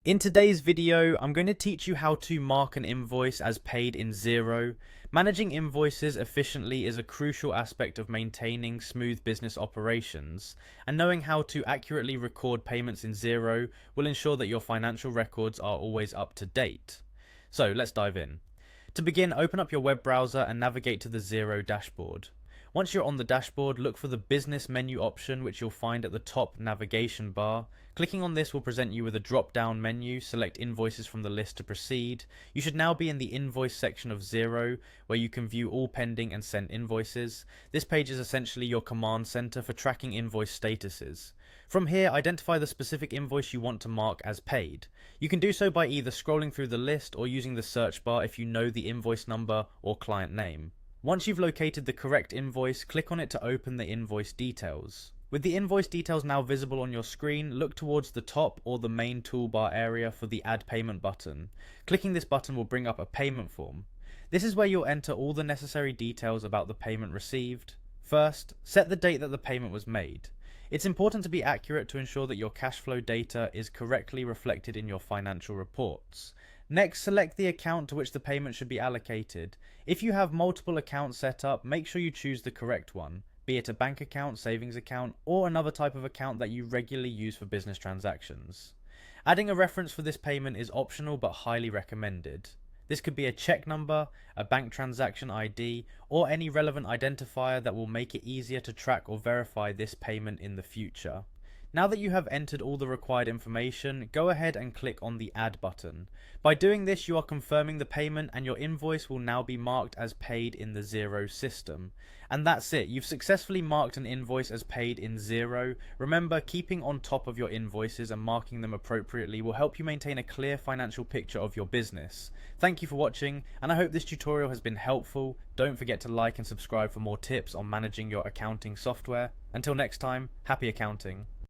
In today's video, I'm going to teach you how to mark an invoice as paid in Xero. Managing invoices efficiently is a crucial aspect of maintaining smooth business operations, and knowing how to accurately record payments in Xero will ensure that your financial records are always up to date. So let's dive in. To begin, open up your web browser and navigate to the Xero dashboard. Once you're on the dashboard, look for the business menu option, which you'll find at the top navigation bar. Clicking on this will present you with a drop-down menu. Select invoices from the list to proceed. You should now be in the invoice section of Xero, where you can view all pending and sent invoices. This page is essentially your command center for tracking invoice statuses. From here, identify the specific invoice you want to mark as paid. You can do so by either scrolling through the list or using the search bar if you know the invoice number or client name. Once you've located the correct invoice, click on it to open the invoice details. With the invoice details now visible on your screen, look towards the top or the main toolbar area for the Add Payment button. Clicking this button will bring up a payment form. This is where you'll enter all the necessary details about the payment received. First, set the date that the payment was made. It's important to be accurate to ensure that your cash flow data is correctly reflected in your financial reports. Next, select the account to which the payment should be allocated. If you have multiple accounts set up, make sure you choose the correct one, be it a bank account, savings account, or another type of account that you regularly use for business transactions. Adding a reference for this payment is optional but highly recommended. This could be a check number, a bank transaction ID, or any relevant identifier that will make it easier to track or verify this payment in the future. Now that you have entered all the required information, go ahead and click on the Add button. By doing this, you are confirming the payment and your invoice will now be marked as paid in the Xero system. And that's it, you've successfully marked an invoice as paid in Xero. Remember, keeping on top of your invoices and marking them appropriately will help you maintain a clear financial picture of your business. Thank you for watching, and I hope this tutorial has been helpful. Don't forget to like and subscribe for more tips on managing your accounting software. Until next time, happy accounting.